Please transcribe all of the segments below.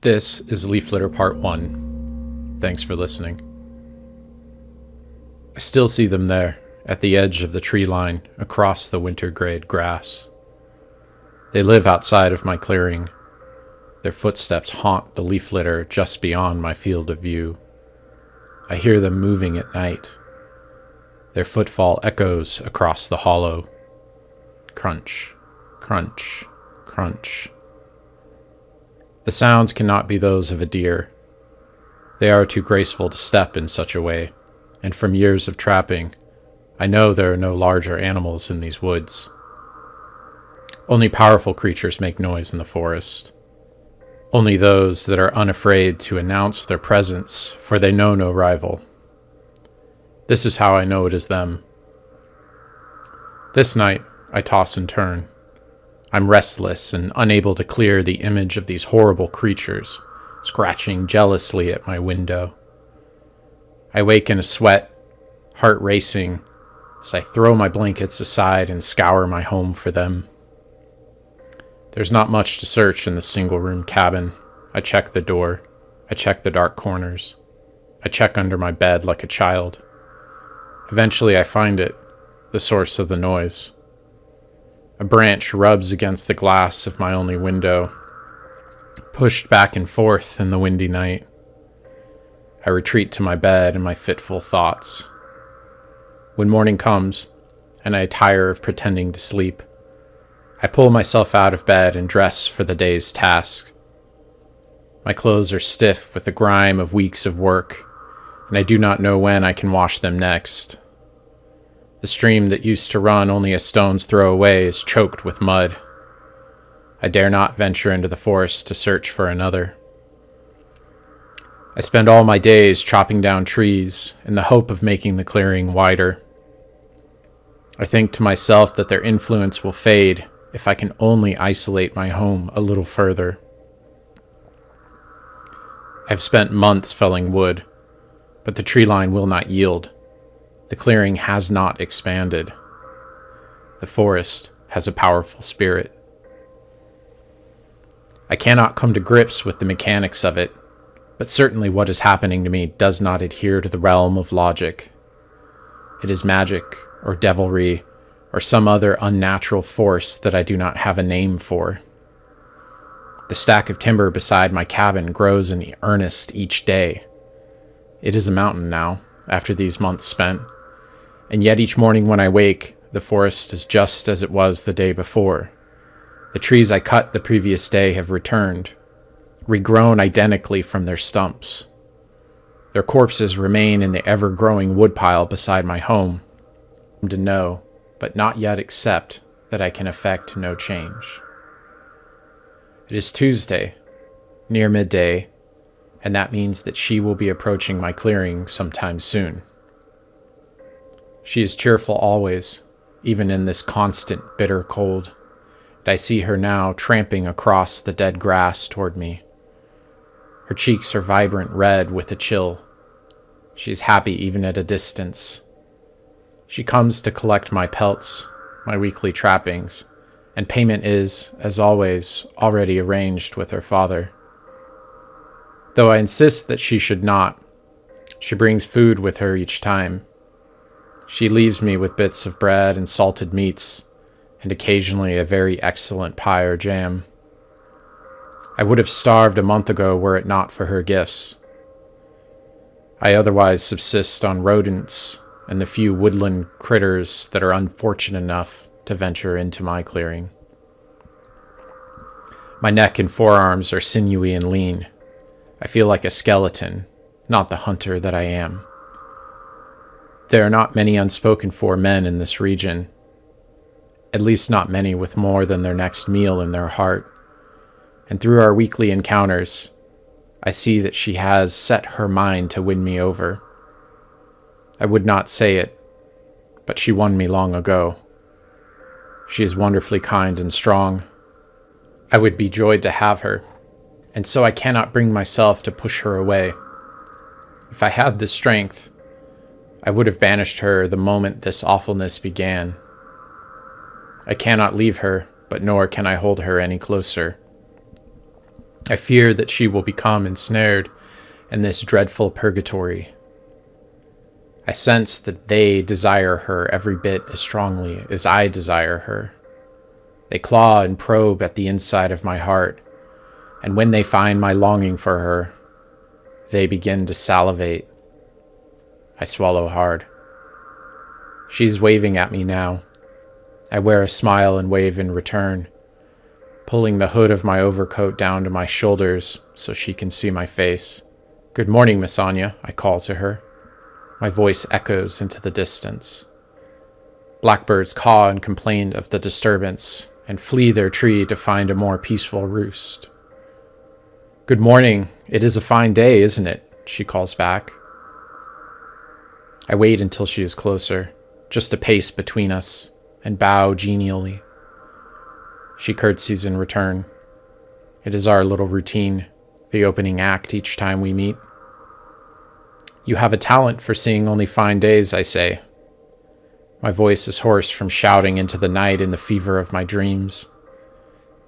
This is Leaf Litter Part 1. Thanks for listening. I still see them there, at the edge of the tree line, across the winter-grayed grass. They live outside of my clearing. Their footsteps haunt the leaf litter just beyond my field of view. I hear them moving at night. Their footfall echoes across the hollow. Crunch, crunch, crunch. The sounds cannot be those of a deer. They are too graceful to step in such a way, and from years of trapping, I know there are no larger animals in these woods. Only powerful creatures make noise in the forest. Only those that are unafraid to announce their presence, for they know no rival. This is how I know it is them. This night, I toss and turn. I'm restless and unable to clear the image of these horrible creatures, scratching jealously at my window. I wake in a sweat, heart racing, as I throw my blankets aside and scour my home for them. There's not much to search in the single-room cabin. I check the door. I check the dark corners. I check under my bed like a child. Eventually I find it, the source of the noise. A branch rubs against the glass of my only window, pushed back and forth in the windy night. I retreat to my bed and my fitful thoughts. When morning comes, and I tire of pretending to sleep, I pull myself out of bed and dress for the day's task. My clothes are stiff with the grime of weeks of work, and I do not know when I can wash them next. The stream that used to run only a stone's throw away is choked with mud. I dare not venture into the forest to search for another. I spend all my days chopping down trees in the hope of making the clearing wider. I think to myself that their influence will fade if I can only isolate my home a little further. I've spent months felling wood, but the tree line will not yield. The clearing has not expanded. The forest has a powerful spirit. I cannot come to grips with the mechanics of it, but certainly what is happening to me does not adhere to the realm of logic. It is magic, or devilry, or some other unnatural force that I do not have a name for. The stack of timber beside my cabin grows in earnest each day. It is a mountain now, after these months spent, and yet each morning when I wake, the forest is just as it was the day before. The trees I cut the previous day have returned, regrown identically from their stumps. Their corpses remain in the ever-growing woodpile beside my home. To know, but not yet accept, that I can effect no change. It is Tuesday, near midday, and that means that she will be approaching my clearing sometime soon. She is cheerful always, even in this constant bitter cold, and I see her now tramping across the dead grass toward me. Her cheeks are vibrant red with a chill. She is happy even at a distance. She comes to collect my pelts, my weekly trappings, and payment is, as always, already arranged with her father. Though I insist that she should not, she brings food with her each time. She leaves me with bits of bread and salted meats, and occasionally a very excellent pie or jam. I would have starved a month ago were it not for her gifts. I otherwise subsist on rodents and the few woodland critters that are unfortunate enough to venture into my clearing. My neck and forearms are sinewy and lean. I feel like a skeleton, not the hunter that I am. There are not many unspoken for men in this region, at least not many with more than their next meal in their heart, and through our weekly encounters, I see that she has set her mind to win me over. I would not say it, but she won me long ago. She is wonderfully kind and strong. I would be joyed to have her, and so I cannot bring myself to push her away. If I had the strength, I would have banished her the moment this awfulness began. I cannot leave her, but nor can I hold her any closer. I fear that she will become ensnared in this dreadful purgatory. I sense that they desire her every bit as strongly as I desire her. They claw and probe at the inside of my heart, and when they find my longing for her, they begin to salivate. I swallow hard. She's waving at me now. I wear a smile and wave in return, pulling the hood of my overcoat down to my shoulders so she can see my face. "Good morning, Miss Anya," I call to her. My voice echoes into the distance. Blackbirds caw and complain of the disturbance and flee their tree to find a more peaceful roost. "Good morning. It is a fine day, isn't it?" she calls back. I wait until she is closer, just a pace between us, and bow genially. She curtsies in return. It is our little routine, the opening act each time we meet. "You have a talent for seeing only fine days," I say. My voice is hoarse from shouting into the night in the fever of my dreams.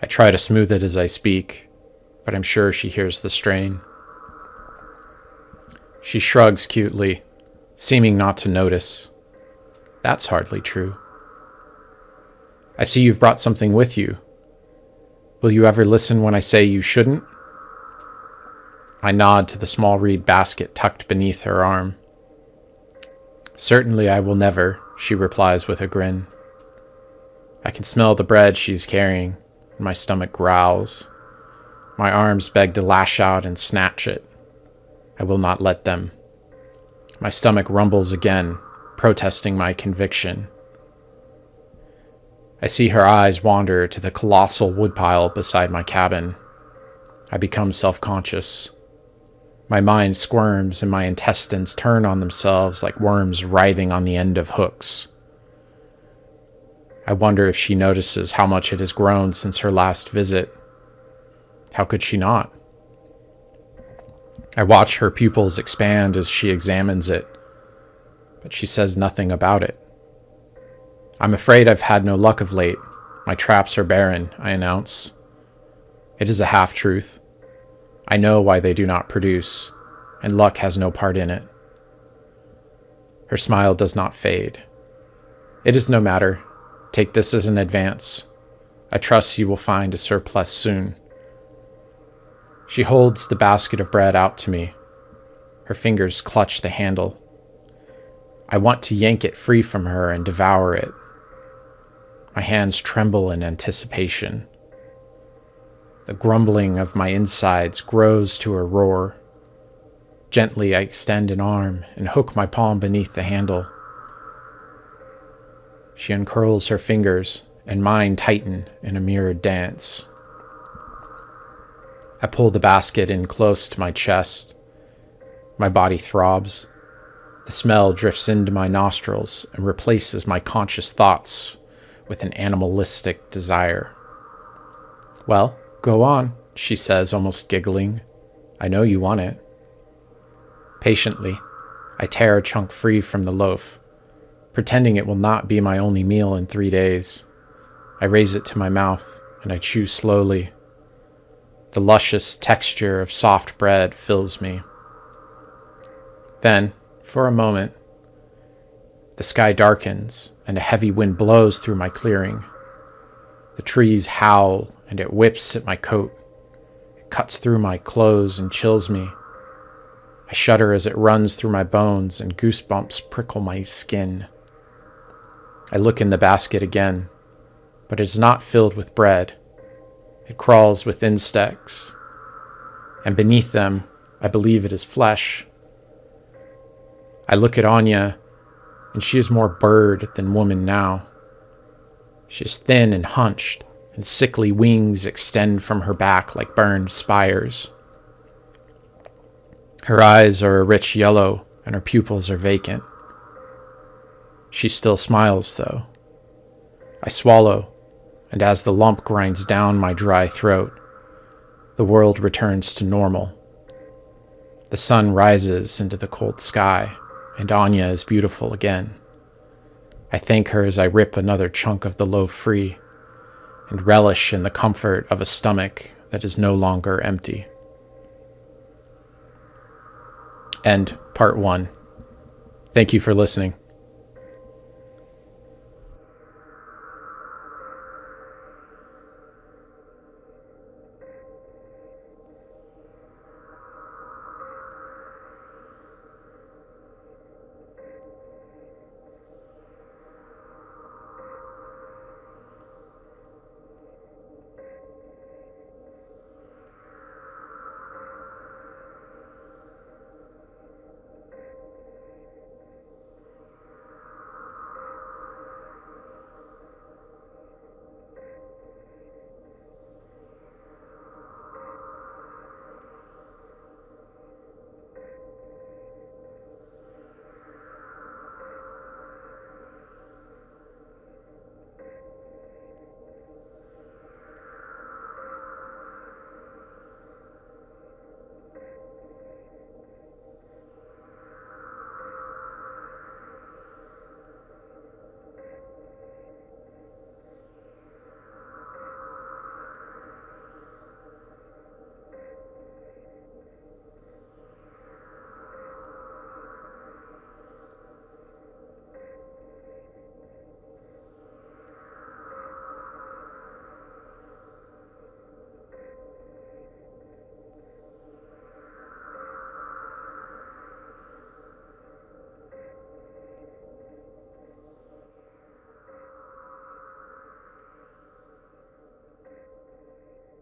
I try to smooth it as I speak, but I'm sure she hears the strain. She shrugs cutely, seeming not to notice. That's hardly true. "I see you've brought something with you. Will you ever listen when I say you shouldn't?" I nod to the small reed basket tucked beneath her arm. "Certainly I will never," she replies with a grin. I can smell the bread she is carrying, and my stomach growls. My arms beg to lash out and snatch it. I will not let them. My stomach rumbles again, protesting my conviction. I see her eyes wander to the colossal woodpile beside my cabin. I become self-conscious. My mind squirms and my intestines turn on themselves like worms writhing on the end of hooks. I wonder if she notices how much it has grown since her last visit. How could she not? I watch her pupils expand as she examines it, but she says nothing about it. "I'm afraid I've had no luck of late. My traps are barren," I announce. It is a half-truth. I know why they do not produce, and luck has no part in it. Her smile does not fade. "It is no matter. Take this as an advance. I trust you will find a surplus soon." She holds the basket of bread out to me. Her fingers clutch the handle. I want to yank it free from her and devour it. My hands tremble in anticipation. The grumbling of my insides grows to a roar. Gently, I extend an arm and hook my palm beneath the handle. She uncurls her fingers, and mine tighten in a mirrored dance. I pull the basket in close to my chest. My body throbs. The smell drifts into my nostrils and replaces my conscious thoughts with an animalistic desire. "Well, go on," she says, almost giggling. "I know you want it." Patiently, I tear a chunk free from the loaf, pretending it will not be my only meal in 3 days. I raise it to my mouth, and I chew slowly. The luscious texture of soft bread fills me. Then, for a moment, the sky darkens and a heavy wind blows through my clearing. The trees howl and it whips at my coat. It cuts through my clothes and chills me. I shudder as it runs through my bones and goosebumps prickle my skin. I look in the basket again, but it is not filled with bread. It crawls with insects, and beneath them, I believe it is flesh. I look at Anya, and she is more bird than woman now. She is thin and hunched, and sickly wings extend from her back like burned spires. Her eyes are a rich yellow, and her pupils are vacant. She still smiles, though. I swallow, and as the lump grinds down my dry throat, the world returns to normal. The sun rises into the cold sky, and Anya is beautiful again. I thank her as I rip another chunk of the loaf free, and relish in the comfort of a stomach that is no longer empty. End part 1. Thank you for listening.